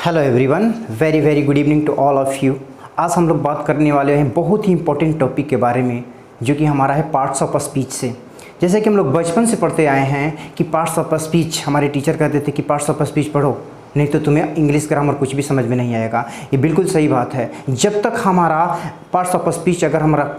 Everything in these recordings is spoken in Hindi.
Hello everyone, very very good evening to all of you. आज हम लोग बात करने वाले हैं बहुत ही इंपॉर्टेंट टॉपिक के बारे में, जो कि हमारा है पार्ट्स ऑफ स्पीच से। जैसे कि हम लोग बचपन से पढ़ते आए हैं कि पार्ट्स ऑफ स्पीच, हमारे टीचर कहते थे कि पार्ट्स ऑफ स्पीच पढ़ो, नहीं तो तुम्हें इंग्लिश ग्रामर कुछ भी समझ में नहीं आएगा। ये बिल्कुल सही बात है। जब तक हमारा पार्ट्स ऑफ स्पीच अगर हमारा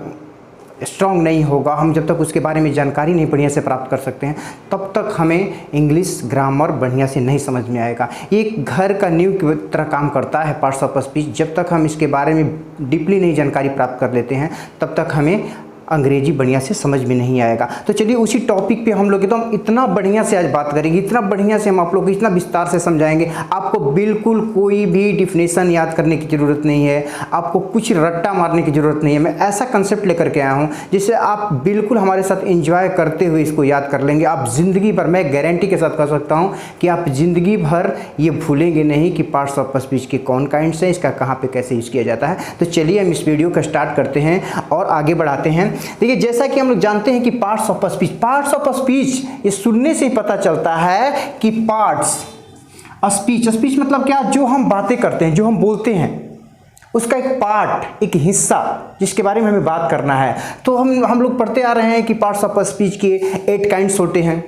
स्ट्रॉन्ग नहीं होगा, हम जब तक उसके बारे में जानकारी नहीं बढ़िया से प्राप्त कर सकते हैं, तब तक हमें इंग्लिश ग्रामर बढ़िया से नहीं समझ में आएगा। ये एक घर का नींव की तरह काम करता है पार्ट्स ऑफ स्पीच। जब तक हम इसके बारे में डीपली नहीं जानकारी प्राप्त कर लेते हैं, तब तक हमें अंग्रेजी बढ़िया से समझ में नहीं आएगा। तो चलिए उसी टॉपिक पे हम लोग एकदम इतना बढ़िया से आज बात करेंगे, इतना बढ़िया से हम आप लोग को इतना विस्तार से समझाएंगे। आपको बिल्कुल कोई भी डिफिनेशन याद करने की ज़रूरत नहीं है, आपको कुछ रट्टा मारने की ज़रूरत नहीं है। मैं ऐसा कंसेप्ट लेकर के आया हूँ जिससे आप बिल्कुल हमारे साथ एंजॉय करते हुए इसको याद कर लेंगे। आप ज़िंदगी भर, मैं गारंटी के साथ कह सकता हूँ कि आप ज़िंदगी भर ये भूलेंगे नहीं कि पार्ट्स ऑफ स्पीच के कौन काइंड्स हैं, इसका कहाँ पर कैसे यूज़ किया जाता है। तो चलिए हम इस वीडियो को स्टार्ट करते हैं और आगे बढ़ाते हैं। देखिए, जैसा कि हम लोग जानते हैं कि पार्ट्स ऑफ स्पीच ये सुनने से ही पता चलता है कि पार्ट्स स्पीच मतलब क्या, जो हम बातें करते हैं, जो हम बोलते हैं, उसका एक पार्ट, एक हिस्सा जिसके बारे में हमें बात करना है। तो हम लोग पढ़ते आ रहे हैं कि पार्ट्स ऑफ स्पीच के 8 काइंड्स होते हैं: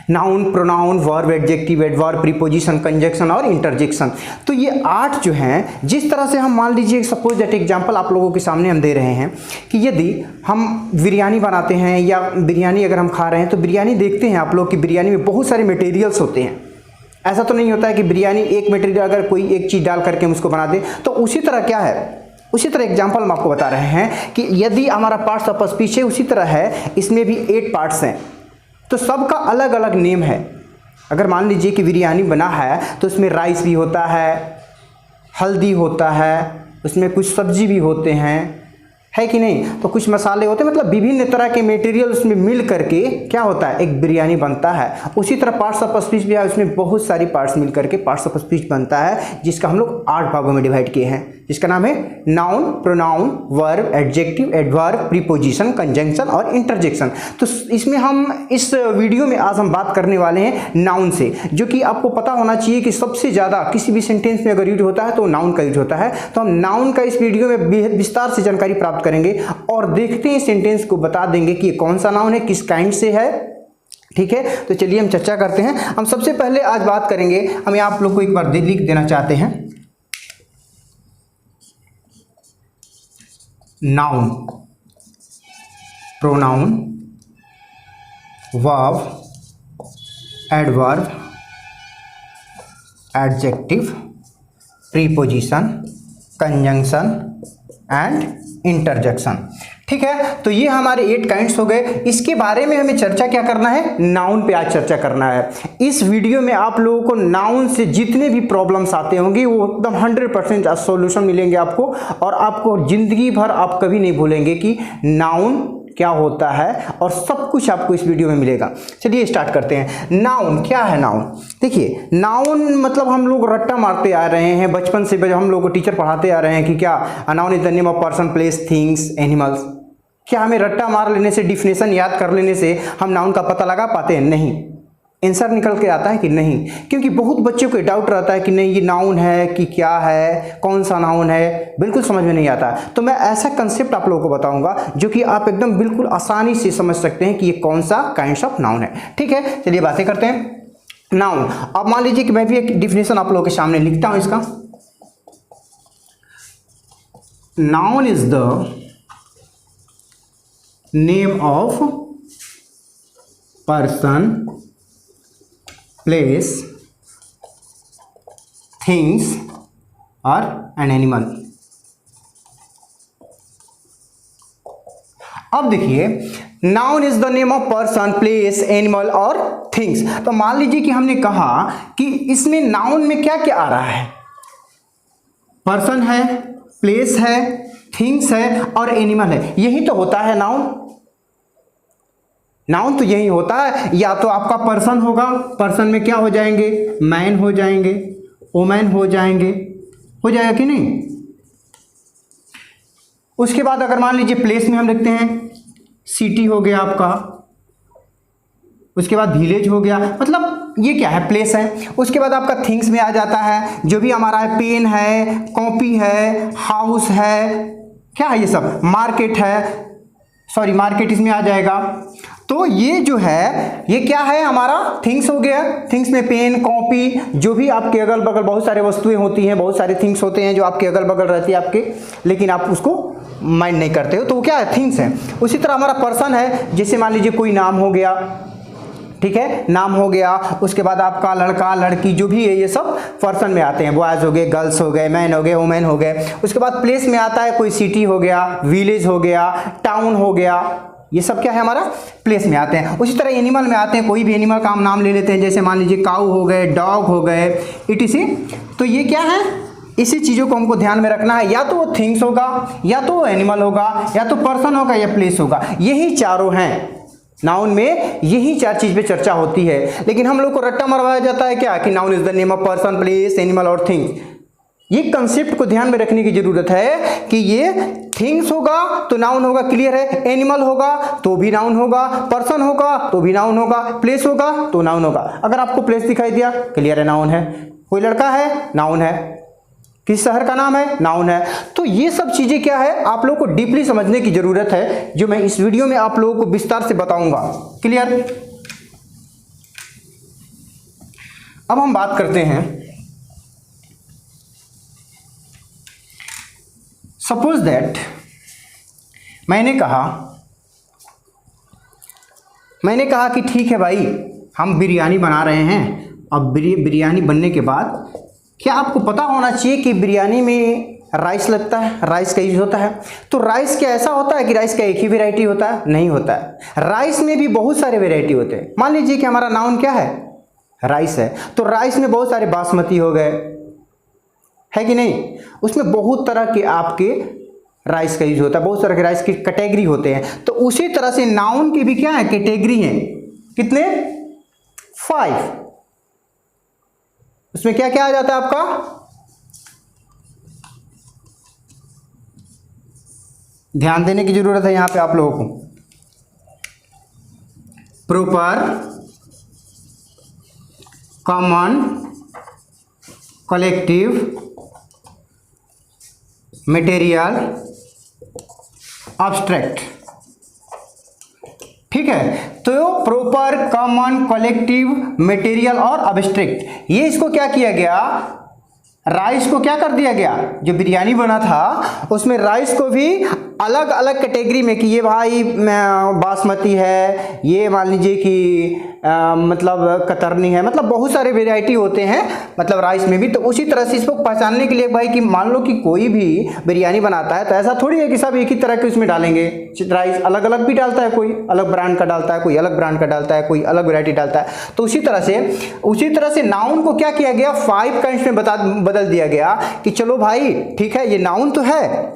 noun, pronoun, verb, adjective, adverb, preposition, conjunction और इंटरजेक्शन। तो ये 8 जो हैं, जिस तरह से हम मान लीजिए सपोज दैट एग्जांपल आप लोगों के सामने हम दे रहे हैं कि यदि हम बिरयानी बनाते हैं या बिरयानी अगर हम खा रहे हैं, तो बिरयानी देखते हैं आप लोग कि बिरयानी में बहुत सारे मटेरियल्स होते हैं। ऐसा तो नहीं होता है कि बिरयानी एक मटेरियल अगर कोई एक चीज़ डाल करके हम उसको बना दें। तो उसी तरह क्या है, उसी तरह एग्जाम्पल हम आपको बता रहे हैं कि यदि हमारा पार्ट्स ऑफ स्पीच है, उसी तरह है, इसमें भी 8 पार्ट्स हैं। तो सबका अलग अलग नेम है। अगर मान लीजिए कि बिरयानी बना है तो उसमें राइस भी होता है, हल्दी होता है, उसमें कुछ सब्जी भी होते हैं, है कि नहीं, तो कुछ मसाले होते हैं, मतलब विभिन्न तरह के मटेरियल उसमें मिल करके क्या होता है, एक बिरयानी बनता है। उसी तरह पार्ट्स ऑफ स्पीच भी है, उसमें बहुत सारी पार्ट्स मिल करके पार्ट्स ऑफ स्पीच बनता है, जिसका हम लोग 8 भागों में डिवाइड किए हैं, जिसका नाम है noun, pronoun, verb, adjective, adverb, preposition, conjunction और इंटरजेक्शन। तो इसमें हम इस वीडियो में आज हम बात करने वाले हैं नाउन से, जो कि आपको पता होना चाहिए कि सबसे ज़्यादा किसी भी सेंटेंस में अगर यूज होता है तो नाउन का यूज होता है। तो हम नाउन का इस वीडियो में बेहद विस्तार से जानकारी प्राप्त करेंगे और देखते हैं सेंटेंस को, बता देंगे कि कौन सा नाउन है, किस काइंड से है। ठीक है, तो चलिए हम चर्चा करते हैं। हम सबसे पहले आज बात करेंगे, हम आप लोग को एक बार लिख देना चाहते हैं, noun, pronoun, verb, adverb, adjective, preposition, conjunction and interjection. ठीक है, तो ये हमारे 8 काइंड्स हो गए। इसके बारे में हमें चर्चा क्या करना है, नाउन पे आज चर्चा करना है। इस वीडियो में आप लोगों को नाउन से जितने भी प्रॉब्लम्स आते होंगे वो एकदम 100% सॉल्यूशन मिलेंगे आपको, और आपको जिंदगी भर आप कभी नहीं भूलेंगे कि नाउन क्या होता है, और सब कुछ आपको इस वीडियो में मिलेगा। चलिए स्टार्ट करते हैं। नाउन क्या है? नाउन देखिए, नाउन मतलब हम लोग रट्टा मारते आ रहे हैं बचपन से, हम लोग को टीचर पढ़ाते आ रहे हैं कि क्या noun is the name of person, place, things, animals. क्या हमें रट्टा मार लेने से, डिफिनेशन याद कर लेने से हम नाउन का पता लगा पाते हैं? नहीं। आंसर निकल के आता है कि नहीं, क्योंकि बहुत बच्चों को डाउट रहता है कि नहीं ये नाउन है कि क्या है, कौन सा नाउन है, बिल्कुल समझ में नहीं आता। तो मैं ऐसा कंसेप्ट आप लोगों को बताऊंगा जो कि आप एकदम बिल्कुल आसानी से समझ सकते हैं कि ये कौन सा काइंड्स ऑफ नाउन है। ठीक है, चलिए बातें करते हैं नाउन। अब मान लीजिए कि मैं भी एक डिफिनेशन आप लोगों के सामने लिखता हूं इसका। Noun is the name of person, place, things और एन एनिमल। अब देखिए, noun is the name of person, place, animal और थिंग्स। तो मान लीजिए कि हमने कहा कि इसमें नाउन में क्या क्या आ रहा है, पर्सन है, प्लेस है, थिंग्स है और एनिमल है। यही तो होता है नाउन। नाउन तो यही होता है। या तो आपका पर्सन होगा, पर्सन में क्या हो जाएंगे, मैन हो जाएंगे, वुमेन हो जाएंगे, हो जाएगा कि नहीं। उसके बाद अगर मान लीजिए प्लेस में हम लिखते हैं, सिटी हो गया आपका, उसके बाद विलेज हो गया, मतलब ये क्या है, प्लेस है। उसके बाद आपका थिंग्स में आ जाता है, जो भी हमारा है, पेन है, कॉपी है, हाउस है, क्या है ये सब, मार्केट है, सॉरी मार्केट इसमें आ जाएगा। तो ये जो है ये क्या है हमारा, थिंग्स हो गया। थिंग्स में पेन, कॉपी, जो भी आपके अगल बगल बहुत सारे वस्तुएं होती हैं, बहुत सारे थिंग्स होते हैं जो आपके अगल बगल रहती है आपके, लेकिन आप उसको माइंड नहीं करते हो, तो वो क्या है, थिंग्स है। उसी तरह हमारा पर्सन है, जैसे मान लीजिए कोई नाम हो गया, ठीक है, नाम हो गया। उसके बाद आपका लड़का लड़की जो भी है ये सब पर्सन में आते हैं, बॉयज हो गए, गर्ल्स हो गए, मैन हो गए, वुमेन हो गए। उसके बाद प्लेस में आता है, कोई सिटी हो गया, विलेज हो गया, टाउन हो गया, ये सब क्या है हमारा प्लेस में आते हैं। उसी तरह एनिमल में आते हैं, कोई भी एनिमल का हम नाम ले लेते हैं, जैसे मान लीजिए काऊ हो गए, डॉग हो गए, इटीसी। तो ये क्या है, इसी चीज़ों को हमको ध्यान में रखना है, या तो वो थिंग्स होगा, या तो वो एनिमल होगा, या तो पर्सन होगा, या प्लेस होगा। यही चारों हैं नाउन में, यही चार चीज पे चर्चा होती है। लेकिन हम लोग को रट्टा मरवाया जाता है क्या, कि noun is the name of person, place, animal और थिंग्स। ये कंसेप्ट को ध्यान में रखने की जरूरत है कि ये थिंग्स होगा तो नाउन होगा, क्लियर है। एनिमल होगा तो भी नाउन होगा, पर्सन होगा तो भी नाउन होगा, प्लेस होगा तो नाउन होगा। अगर आपको प्लेस दिखाई दिया, क्लियर है, नाउन है। कोई लड़का है, नाउन है। किस शहर का नाम है, नाउन है। तो ये सब चीजें क्या है, आप लोगों को डीपली समझने की जरूरत है, जो मैं इस वीडियो में आप लोगों को विस्तार से बताऊंगा, क्लियर। अब हम बात करते हैं, सपोज दैट मैंने कहा कि ठीक है भाई, हम बिरयानी बना रहे हैं। अब बिरयानी बनने के बाद क्या आपको पता होना चाहिए कि बिरयानी में राइस लगता है, राइस का यूज होता है। तो राइस क्या ऐसा होता है कि राइस का एक ही वेराइटी होता है, नहीं होता है। राइस में भी बहुत सारे वेराइटी होते हैं। मान लीजिए कि हमारा नाउन क्या है, राइस है, तो राइस में बहुत सारे बासमती हो गए, है कि नहीं। उसमें बहुत तरह के आपके राइस का यूज होता है, बहुत तरह के राइस की कैटेगरी होते हैं। तो उसी तरह से नाउन की भी क्या है, कैटेगरी है। कितने, 5। उसमें क्या क्या आ जाता है आपका, ध्यान देने की जरूरत है यहां पे आप लोगों को। Proper, common, collective, material, abstract, ठीक है। तो प्रॉपर, कॉमन, कलेक्टिव, मटेरियल और एब्स्ट्रैक्ट, ये इसको क्या किया गया, राइस को क्या कर दिया गया, जो बिरयानी बना था उसमें राइस को भी अलग अलग कैटेगरी में, कि ये भाई बासमती है, ये मान लीजिए कि मतलब कतरनी है, मतलब बहुत सारे वेराइटी होते हैं मतलब राइस में भी। तो उसी तरह से इसको पहचानने के लिए भाई, कि मान लो कि कोई भी बिरयानी बनाता है तो ऐसा थोड़ी है कि सब एक ही तरह के उसमें डालेंगे राइस, अलग अलग भी डालता है, कोई अलग ब्रांड का डालता है, कोई अलग ब्रांड का डालता है, कोई अलग वेराइटी डालता है। तो उसी तरह से नाउन को क्या किया गया, 5 काइंड्स में बदल दिया गया कि चलो भाई ठीक है, ये नाउन तो है,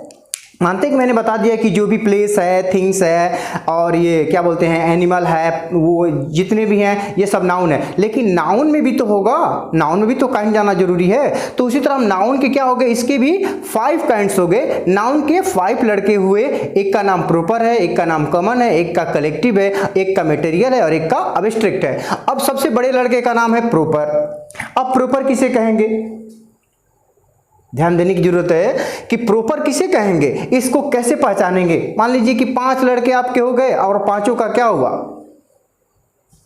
मानते हैं कि मैंने बता दिया कि जो भी प्लेस है, थिंग्स है, और ये क्या बोलते हैं, एनिमल है, वो जितने भी हैं ये सब नाउन है। लेकिन नाउन में भी तो होगा, नाउन में भी तो काइंड जाना जरूरी है। तो उसी तरह नाउन के क्या हो गए, इसके भी 5 काइंड्स हो गए। नाउन के 5 लड़के हुए, एक का नाम प्रॉपर है, एक का नाम कॉमन है, एक का कलेक्टिव है, एक का मटेरियल है और एक का एब्स्ट्रैक्ट है। अब सबसे बड़े लड़के का नाम है प्रॉपर। अब प्रॉपर किसे कहेंगे, ध्यान देने की जरूरत है कि प्रॉपर किसे कहेंगे, इसको कैसे पहचानेंगे। मान लीजिए कि 5 लड़के आपके हो गए और पांचों का क्या हुआ,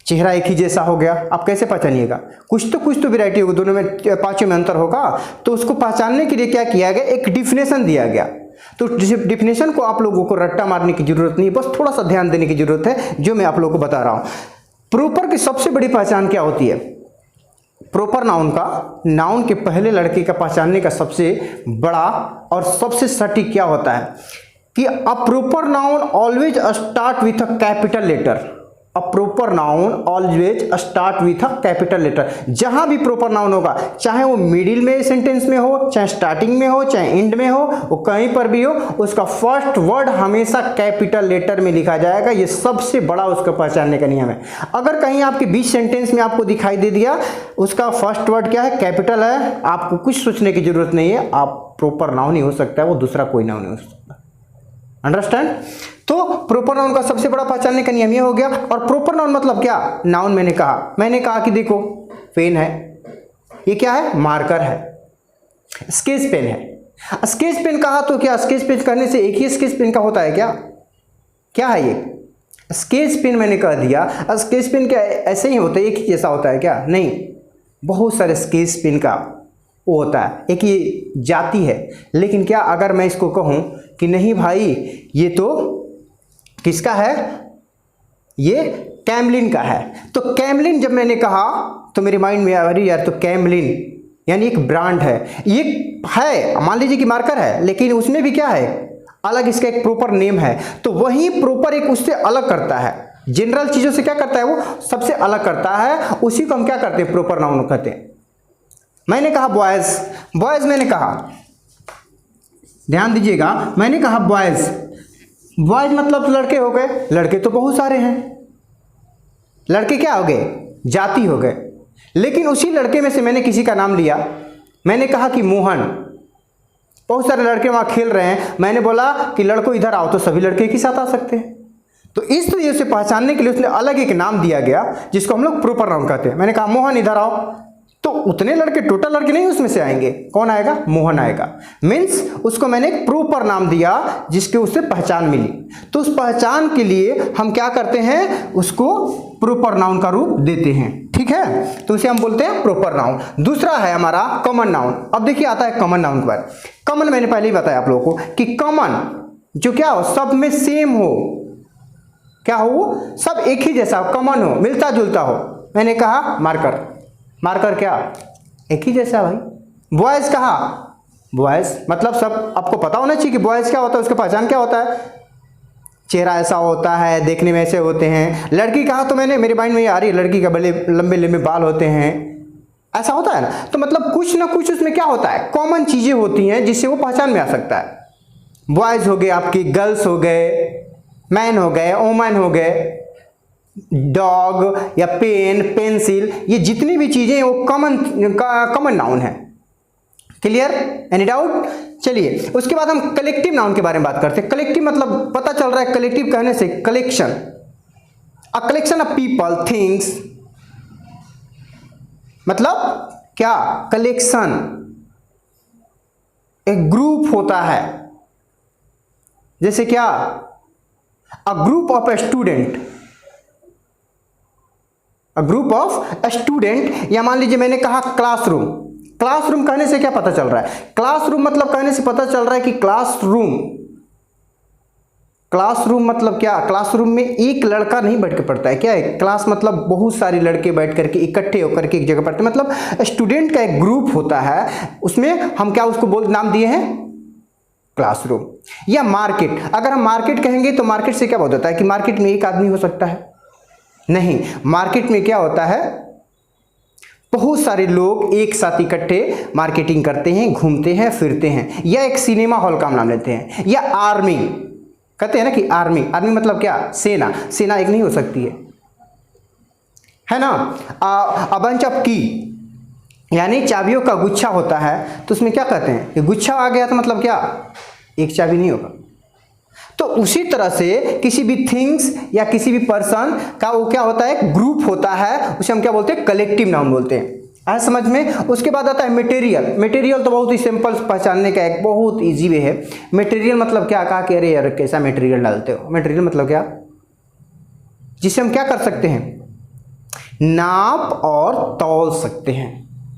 चेहरा एक ही जैसा हो गया, आप कैसे पहचानिएगा, कुछ तो वैरायटी होगी, दोनों में, पांचों में अंतर होगा। तो उसको पहचानने के लिए क्या किया गया, एक डिफिनेशन दिया गया। तो डिफिनेशन को आप लोगों को रट्टा मारने की जरूरत नहीं, बस थोड़ा सा ध्यान देने की जरूरत है, जो मैं आप लोगों को बता रहा हूं। प्रॉपर की सबसे बड़ी पहचान क्या होती है, प्रॉपर नाउन का, नाउन के पहले लड़के का पहचानने का सबसे बड़ा और सबसे सटीक क्या होता है कि a proper noun always start with a capital letter. A proper noun always start with a capital letter. जहां भी प्रॉपर नाउन होगा, चाहे वो मिडिल में सेंटेंस में हो, चाहे स्टार्टिंग में हो, चाहे एंड में हो, वो कहीं पर भी हो, उसका फर्स्ट वर्ड हमेशा कैपिटल लेटर में लिखा जाएगा। ये सबसे बड़ा उसका पहचानने का नियम है। अगर कहीं आपके बीच सेंटेंस में आपको दिखाई दे दिया उसका फर्स्ट वर्ड क्या है, कैपिटल है, आपको कुछ सोचने की जरूरत नहीं है, आप प्रॉपर नाउन ही हो सकता है, वो दूसरा कोई नाउन नहीं हो सकता। अंडरस्टैंड। तो प्रॉपर नाउन का सबसे बड़ा पहचानने का नियम ये हो गया। और प्रॉपर नाउन मतलब क्या, नाउन मैंने कहा कि देखो पेन है, ये क्या है, मार्कर है, स्केच पेन है। स्केच पेन कहा तो क्या स्केच पेन करने से एक ही स्केच पेन का होता है क्या? क्या है ये? स्केच पेन मैंने कह दिया, स्केच पेन क्या ऐसे ही होता है, एक ही जैसा होता है क्या? नहीं, बहुत सारे स्केच पेन का वो होता है, एक ये जाति है। लेकिन क्या अगर मैं इसको कहूँ कि नहीं भाई ये तो किसका है, ये कैमलिन का है, तो कैमलिन जब मैंने कहा तो मेरे माइंड में अरे यार, तो कैमलिन यानी एक ब्रांड है, ये है, मान लीजिए कि मार्कर है, लेकिन उसमें भी क्या है, अलग इसका एक प्रॉपर नेम है, तो वही प्रॉपर एक उससे अलग करता है, जनरल चीज़ों से क्या करता है, वो सबसे अलग करता है, उसी को हम क्या करते हैं, प्रॉपर नाउन कहते हैं। मैंने कहा बॉयज, बॉयज मैंने कहा, ध्यान दीजिएगा, मैंने कहा बॉयज, बॉयज मतलब लड़के हो गए, लड़के तो बहुत सारे हैं, लड़के क्या हो गए, जाति हो गए। लेकिन उसी लड़के में से मैंने किसी का नाम लिया, मैंने कहा कि मोहन, बहुत सारे लड़के वहाँ खेल रहे हैं, मैंने बोला कि लड़कों इधर आओ, तो सभी लड़के एक ही साथ आ सकते हैं। तो इस तरीके से पहचानने के लिए उसने अलग एक नाम दिया गया जिसको हम लोग प्रॉपर नाउन कहते हैं। मैंने कहा मोहन इधर आओ, तो उतने लड़के, टोटल लड़के नहीं उसमें से आएंगे, कौन आएगा, मोहन आएगा। मीन्स उसको मैंने एक प्रॉपर नाम दिया जिसके उससे पहचान मिली। तो उस पहचान के लिए हम क्या करते हैं, उसको प्रॉपर नाउन का रूप देते हैं, ठीक है, तो उसे हम बोलते हैं प्रॉपर नाउन। दूसरा है हमारा कॉमन नाउन। अब देखिए आता है कॉमन नाउन पर। कॉमन मैंने पहले ही बताया आप लोगों को कि कॉमन जो क्या हो, सब में सेम हो, क्या हो, सब एक ही जैसा हो, कॉमन हो, मिलता जुलता हो। मैंने कहा मार्कर, मार्कर क्या एक ही जैसा भाई। बॉयज कहा, बॉयज मतलब सब आपको पता होना चाहिए कि बॉयज क्या होता है, उसका पहचान क्या होता है, चेहरा ऐसा होता है, देखने में ऐसे होते हैं। लड़की कहा तो मैंने, मेरे माइंड में ये आ रही है, लड़की का बड़े लंबे लंबे बाल होते हैं, ऐसा होता है ना। तो मतलब कुछ ना कुछ उसमें क्या होता है, कॉमन चीजें होती हैं जिससे वो पहचान में आ सकता है। बॉयज हो गए आपकी, गर्ल्स हो गए, मैन हो गए, वोमन हो गए, डॉग या पेन, पेंसिल, ये जितनी भी चीजें वो कॉमन नाउन है। Clear, any doubt? चलिए उसके बाद हम कलेक्टिव नाउन के बारे में बात करते हैं। कलेक्टिव मतलब पता चल रहा है, कलेक्टिव कहने से collection, a collection of people, things, मतलब क्या, कलेक्शन, एक ग्रुप होता है। जैसे क्या, a group of a student, a group of student, या मान लीजिए मैंने कहा क्लासरूम। क्लासरूम कहने से क्या पता चल रहा है, क्लासरूम मतलब कहने से पता चल रहा है कि क्लासरूम, क्लासरूम मतलब क्या, क्लासरूम में एक लड़का नहीं बैठ के पढ़ता है, क्या है, क्लास मतलब बहुत सारे लड़के बैठ करके इकट्ठे होकर के एक जगह पढ़ते हैं, मतलब स्टूडेंट का एक ग्रुप होता है, उसमें हम क्या उसको बोल नाम दिए हैं, क्लासरूम। या मार्केट, अगर हम मार्केट कहेंगे तो मार्केट से क्या बोल होता है कि मार्केट में एक आदमी हो सकता है, नहीं, मार्केट में क्या होता है, बहुत सारे लोग एक साथ इकट्ठे मार्केटिंग करते हैं, घूमते हैं, फिरते हैं। या एक सिनेमा हॉल का नाम लेते हैं। या आर्मी, कहते हैं ना कि आर्मी, आर्मी मतलब क्या, सेना, सेना एक नहीं हो सकती है ना। अ बंच ऑफ की, यानी चाबियों का गुच्छा होता है, तो उसमें क्या कहते हैं कि गुच्छा आ गया तो मतलब क्या, एक चाबी नहीं होगा। तो उसी तरह से किसी भी थिंग्स या किसी भी पर्सन का वो क्या होता है, ग्रुप होता है, उसे हम क्या बोलते हैं, कलेक्टिव नाउन बोलते हैं। आया समझ में? उसके बाद आता है मटेरियल। मटेरियल तो बहुत ही सिंपल पहचानने का एक बहुत इजी वे है। मटेरियल मतलब क्या, कहा कि अरे यार कैसा मटेरियल डालते हो, मटेरियल मतलब क्या, जिसे हम क्या कर सकते हैं, नाप और तौल सकते हैं।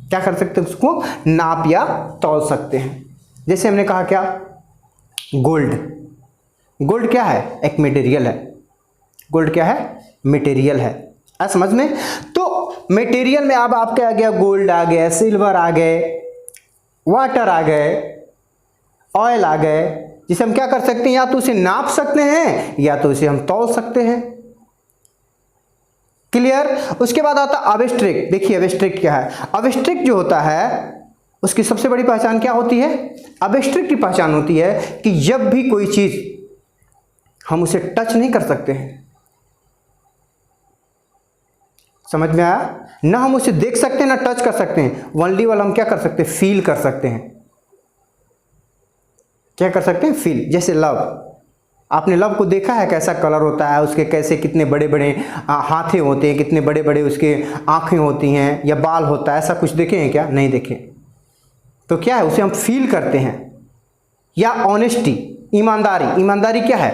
क्या कर सकते हैं, उसको नाप या तौल सकते हैं। जैसे हमने कहा क्या, गोल्ड, गोल्ड क्या है, एक मटेरियल है। गोल्ड क्या है, मटेरियल है। आ समझ में? तो मटेरियल में अब आपके आ गया, गोल्ड आ गया, सिल्वर आ गए, वाटर आ गए, ऑयल आ गए, जिसे हम क्या कर सकते हैं, या तो उसे नाप सकते हैं या तो उसे हम तौल सकते हैं। क्लियर? उसके बाद आता एब्स्ट्रैक्ट। देखिए एब्स्ट्रैक्ट क्या है, एब्स्ट्रैक्ट जो होता है उसकी सबसे बड़ी पहचान क्या होती है, एब्स्ट्रैक्ट की पहचान होती है कि जब भी कोई चीज हम उसे टच नहीं कर सकते हैं, समझ में आया ना, हम उसे देख सकते हैं ना टच कर सकते हैं, ओनली वाला हम क्या कर सकते हैं, फील कर सकते हैं। क्या कर सकते हैं, फील। जैसे लव, आपने लव को देखा है कैसा कलर होता है, उसके कैसे कितने बड़े बड़े हाथे होते हैं, कितने बड़े बड़े उसके आँखें होती हैं या बाल होता है, ऐसा कुछ देखे हैं क्या? नहीं देखे। तो क्या है, उसे हम फील करते हैं। या ऑनेस्टी, ईमानदारी, ईमानदारी क्या है?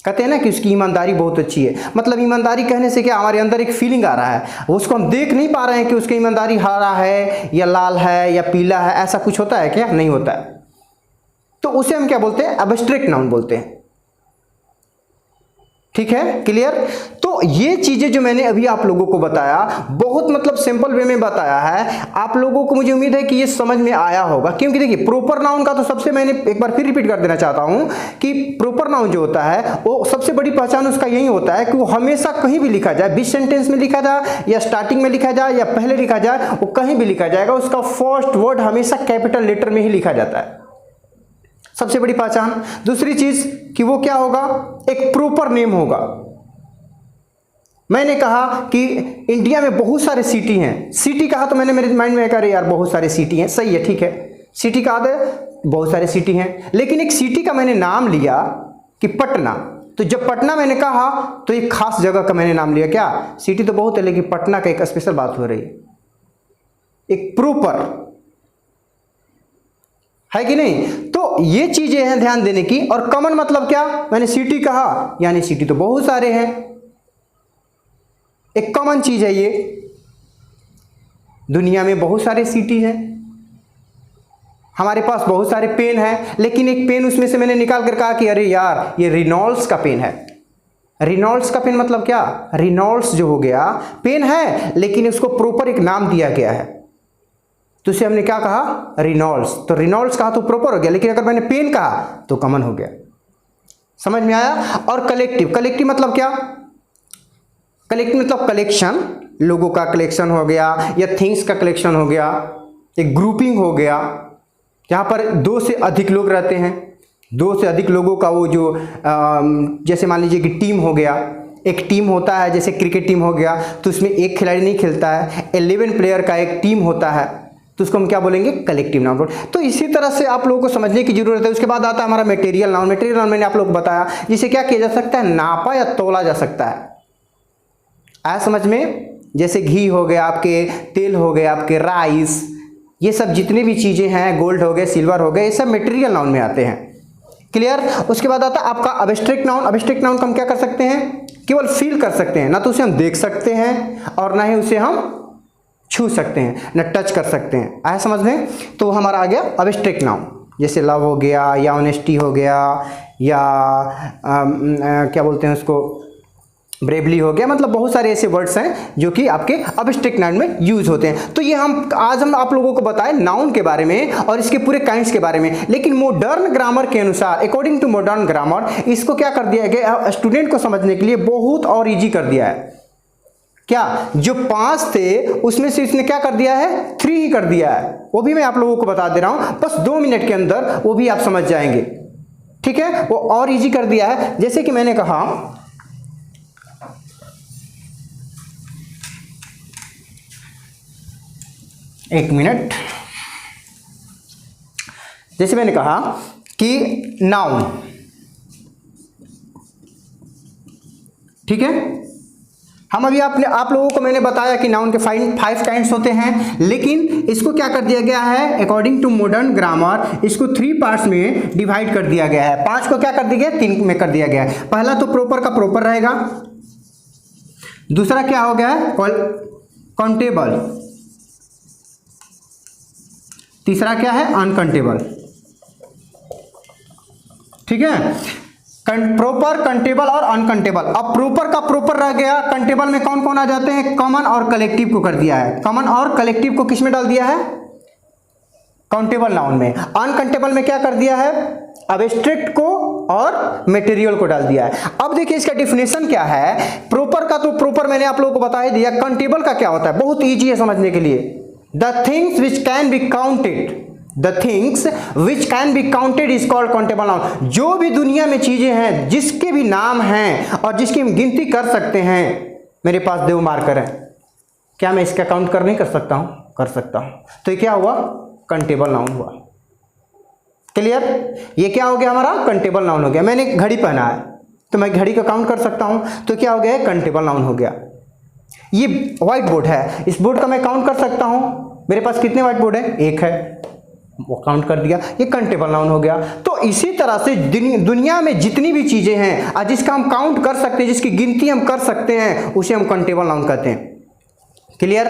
कहते हैं ना कि उसकी ईमानदारी बहुत अच्छी है। मतलब ईमानदारी कहने से क्या, हमारे अंदर एक फीलिंग आ रहा है, उसको हम देख नहीं पा रहे हैं कि उसकी ईमानदारी हरा है या लाल है या पीला है, ऐसा कुछ होता है क्या? नहीं होता है। तो उसे हम क्या बोलते हैं? एब्स्ट्रैक्ट नाउन बोलते हैं। ठीक है, क्लियर? तो ये चीजें जो मैंने अभी आप लोगों को बताया, बहुत मतलब सिंपल वे में बताया है, आप लोगों को मुझे उम्मीद है कि ये समझ में आया होगा। क्योंकि देखिए प्रॉपर नाउन का तो सबसे, मैंने एक बार फिर रिपीट कर देना चाहता हूं कि प्रॉपर नाउन जो होता है वो सबसे बड़ी पहचान उसका यही होता है कि वो हमेशा कहीं भी लिखा जाए, बीच सेंटेंस में लिखा जाए या स्टार्टिंग में लिखा जाए या पहले लिखा जाए, वो कहीं भी लिखा जाएगा, उसका फर्स्ट वर्ड हमेशा कैपिटल लेटर में ही लिखा जाता है। सबसे बड़ी पहचान। दूसरी चीज कि वो क्या होगा, एक प्रॉपर नेम होगा। मैंने कहा कि इंडिया में बहुत सारे सिटी हैं, सिटी कहा तो मैंने मेरे माइंड में कहा यार बहुत सारे सिटी हैं, सही है, ठीक है, सिटी कहा तो बहुत सारे सिटी हैं, लेकिन एक सिटी का मैंने नाम लिया कि पटना। तो जब पटना मैंने कहा तो एक खास जगह का मैंने नाम लिया। क्या, सिटी तो बहुत है लेकिन पटना का एक स्पेशल बात हो रही है, एक प्रॉपर है कि नहीं? तो ये चीजें हैं ध्यान देने की। और कॉमन मतलब क्या, मैंने सिटी कहा यानी सिटी तो बहुत सारे हैं, एक कॉमन चीज है ये। दुनिया में बहुत सारे सिटी हैं, हमारे पास बहुत सारे पेन हैं, लेकिन एक पेन उसमें से मैंने निकाल कर कहा कि अरे यार ये रिनॉल्ड्स का पेन है। रिनॉल्ड्स का पेन मतलब क्या, रिनॉल्ड्स जो हो गया पेन है लेकिन उसको प्रॉपर एक नाम दिया गया है, तो उसे हमने क्या कहा, रिनॉल्ड्स। तो रिनॉल्ड्स कहा तो प्रॉपर हो गया, लेकिन अगर मैंने पेन कहा तो कॉमन हो गया। समझ में आया? और कलेक्टिव, कलेक्टिव मतलब क्या, कलेक्टिव मतलब कलेक्शन, लोगों का कलेक्शन हो गया या थिंग्स का कलेक्शन हो गया, एक ग्रुपिंग हो गया, जहाँ पर दो से अधिक लोग रहते हैं, दो से अधिक लोगों का वो जो जैसे मान लीजिए कि टीम हो गया, एक टीम होता है जैसे क्रिकेट टीम हो गया, तो उसमें एक खिलाड़ी नहीं खेलता है, 11 प्लेयर का एक टीम होता है, तो उसको हम क्या बोलेंगे, कलेक्टिव नाउन। तो इसी तरह से आप लोगों को समझने की जरूरत है। उसके बाद आता है हमारा मटेरियल नाउन। मटेरियल नाउन मैंने आप लोगों को बताया, जिसे क्या किया जा सकता है, नापा या तोला जा सकता है। आया समझ में? जैसे घी हो गया आपके, तेल हो गया आपके, राइस, ये सब जितने भी चीजें हैं, गोल्ड हो गए, सिल्वर हो गए, ये सब मटेरियल नाउन में आते हैं। क्लियर? उसके बाद आता है आपका एब्स्ट्रैक्ट नाउन। एब्स्ट्रैक्ट नाउन को हम क्या कर सकते हैं, केवल फील कर सकते हैं, ना तो उसे हम देख सकते हैं और ना ही उसे हम छू सकते हैं, न टच कर सकते हैं। आया समझ में? तो हमारा आ गया एब्स्ट्रैक्ट नाउन, जैसे लव हो गया या ऑनेस्टी हो गया या क्या बोलते हैं उसको, ब्रेवली हो गया, मतलब बहुत सारे ऐसे वर्ड्स हैं जो कि आपके एब्स्ट्रैक्ट नाउन में यूज होते हैं। तो ये हम आप लोगों को बताएं नाउन के बारे में और इसके पूरे काइंड्स के बारे में। लेकिन मॉडर्न ग्रामर के अनुसार, अकॉर्डिंग टू मॉडर्न ग्रामर, इसको क्या कर दिया गया, स्टूडेंट को समझने के लिए बहुत और ईजी कर दिया है। क्या, जो 5 थे उसमें से इसने क्या कर दिया है, 3 ही कर दिया है। वो भी मैं आप लोगों को बता दे रहा हूं, बस 2 मिनट के अंदर वो भी आप समझ जाएंगे। ठीक है, वो और इजी कर दिया है। जैसे कि मैंने कहा, एक मिनट, जैसे मैंने कहा कि नाउन, ठीक है, हम अभी आप लोगों को मैंने बताया कि नाउन के 5 काइंड्स होते हैं, लेकिन इसको क्या कर दिया गया है, अकॉर्डिंग टू मॉडर्न ग्रामर इसको 3 पार्ट्स में डिवाइड कर दिया गया है। 5 को क्या कर दिया गया, 3 में कर दिया गया है। पहला तो प्रॉपर का प्रॉपर रहेगा, दूसरा क्या हो गया है, काउंटेबल, तीसरा क्या है, अनकाउंटेबल। ठीक है, प्रॉपर, कंटेबल और अनकंटेबल। अब प्रॉपर का प्रॉपर रह गया, कंटेबल में कौन कौन आ जाते हैं, कॉमन और कलेक्टिव को कर दिया है। कॉमन और कलेक्टिव को किस में डाल दिया है, काउंटेबल नाउन में। अनकंटेबल में क्या कर दिया है, एब्स्ट्रैक्ट को और मटेरियल को डाल दिया है। अब देखिए इसका डिफिनेशन क्या है। प्रॉपर का तो प्रॉपर मैंने आप लोगों को बता ही दिया। काउंटेबल का क्या होता है, बहुत ईजी है समझने के लिए। The things which can be counted, The things which can be counted is called countable noun। जो भी दुनिया में चीजें हैं, जिसके भी नाम हैं और जिसकी हम गिनती कर सकते हैं, मेरे पास 2 मार्कर है, क्या मैं इसका काउंट कर नहीं कर सकता हूं, कर सकता हूं। तो ये क्या हुआ, कंटेबल नाउन हुआ। क्लियर? ये क्या हो गया हमारा, कंटेबल नाउन हो गया। मैंने घड़ी पहना है, तो मैं घड़ी का काउंट कर सकता हूँ। तो क्या हो गया, काउंटेबल नाउन हो गया। ये व्हाइट बोर्ड है, इस बोर्ड का मैं काउंट कर सकता हूँ। मेरे पास कितने व्हाइट बोर्ड है, एक है, वो काउंट कर दिया, ये काउंटेबल नाउन हो गया। तो इसी तरह से दुनिया में जितनी भी चीजें हैं जिसका हम काउंट कर सकते हैं, जिसकी गिनती हम कर सकते हैं, उसे हम काउंटेबल नाउन कहते हैं। क्लियर।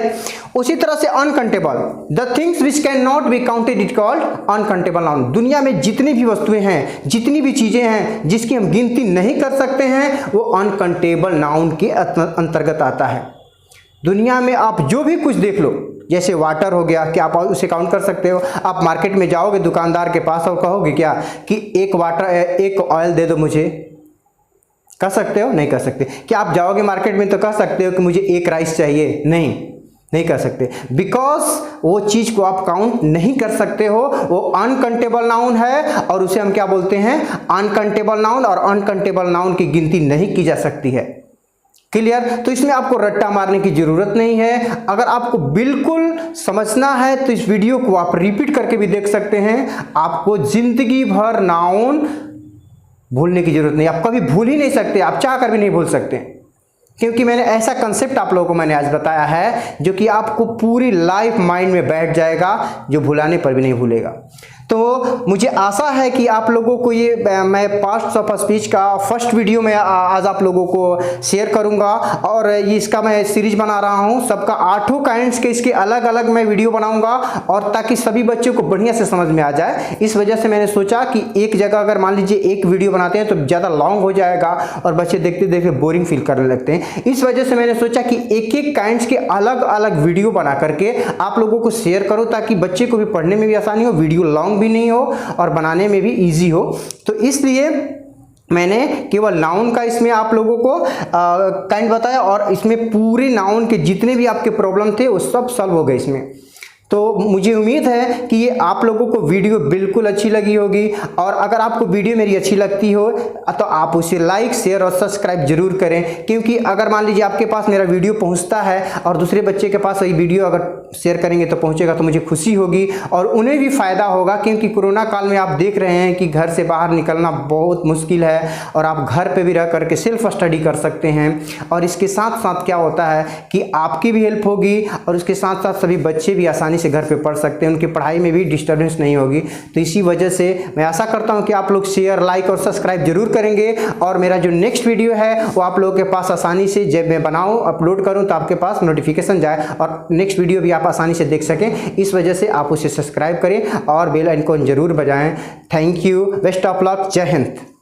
उसी तरह से uncountable, the things which can not be counted it called uncountable noun. दुनिया में जितनी भी वस्तुएं हैं, जितनी भी चीजें हैं जिसकी हम गिनती नहीं कर सकते हैं, वो अनकाउंटेबल नाउन के अंतर्गत आता है। दुनिया में आप जो भी कुछ देख लो, जैसे वाटर हो गया, क्या आप उसे काउंट कर सकते हो? आप मार्केट में जाओगे दुकानदार के पास और कहोगे क्या कि एक ऑयल दे दो मुझे, कह सकते हो? नहीं कह सकते। क्या आप जाओगे मार्केट में तो कह सकते हो कि मुझे एक राइस चाहिए? नहीं कह सकते, बिकॉज वो चीज को आप काउंट नहीं कर सकते हो, वो अनकाउंटेबल नाउन है और उसे हम क्या बोलते हैं, अनकाउंटेबल नाउन। और अनकाउंटेबल नाउन की गिनती नहीं की जा सकती है। क्लियर। तो इसमें आपको रट्टा मारने की जरूरत नहीं है। अगर आपको बिल्कुल समझना है तो इस वीडियो को आप रिपीट करके भी देख सकते हैं। आपको जिंदगी भर नाउन भूलने की जरूरत नहीं, आप कभी भूल ही नहीं सकते, आप चाह कर भी नहीं भूल सकते, क्योंकि मैंने ऐसा कंसेप्ट आप लोगों को मैंने आज बताया है जो कि आपको पूरी लाइफ माइंड में बैठ जाएगा, जो भुलाने पर भी नहीं भूलेगा। तो मुझे आशा है कि आप लोगों को ये मैं पार्ट्स ऑफ स्पीच का फर्स्ट वीडियो में आज आप लोगों को शेयर करूंगा, और ये इसका मैं सीरीज बना रहा हूं, सबका 8 काइंड्स के इसके अलग अलग मैं वीडियो बनाऊंगा, और ताकि सभी बच्चों को बढ़िया से समझ में आ जाए। इस वजह से मैंने सोचा कि एक जगह अगर मान लीजिए एक वीडियो बनाते हैं तो ज़्यादा लॉन्ग हो जाएगा और बच्चे देखते देखते बोरिंग फील करने लगते हैं। इस वजह से मैंने सोचा कि एक एक काइंड्स के अलग अलग वीडियो बना करके आप लोगों को शेयर करो, ताकि बच्चे को भी पढ़ने में भी आसानी हो, वीडियो लॉन्ग भी नहीं हो और बनाने में भी इजी हो। तो इसलिए मैंने केवल नाउन का इसमें आप लोगों को काइंड बताया, और इसमें पूरे नाउन के जितने भी आपके प्रॉब्लम थे वो सब सॉल्व हो गए इसमें। तो मुझे उम्मीद है कि ये आप लोगों को वीडियो बिल्कुल अच्छी लगी होगी, और अगर आपको वीडियो मेरी अच्छी लगती हो तो आप उसे लाइक, शेयर और सब्सक्राइब जरूर करें, क्योंकि अगर मान लीजिए आपके पास मेरा वीडियो पहुंचता है और दूसरे बच्चे के पास ये वीडियो अगर शेयर करेंगे तो पहुंचेगा, तो मुझे खुशी होगी और उन्हें भी फ़ायदा होगा। क्योंकि कोरोना काल में आप देख रहे हैं कि घर से बाहर निकलना बहुत मुश्किल है, और आप घर पर भी रह करके सेल्फ स्टडी कर सकते हैं, और इसके साथ साथ क्या होता है कि आपकी भी हेल्प होगी, और उसके साथ साथ सभी बच्चे भी आसानी से घर पे पढ़ सकते हैं, उनकी पढ़ाई में भी डिस्टर्बेंस नहीं होगी। तो इसी वजह से मैं आशा करता हूं कि आप लोग शेयर, लाइक और सब्सक्राइब जरूर करेंगे, और मेरा जो नेक्स्ट वीडियो है वो आप लोगों के पास आसानी से जब मैं बनाऊं, अपलोड करूं, तो आपके पास नोटिफिकेशन जाए और नेक्स्ट वीडियो भी आप आसानी से देख सकें। इस वजह से आप उसे सब्सक्राइब करें और बेल आइकन जरूर बजाएं। Thank you, best of luck, जय हिंद।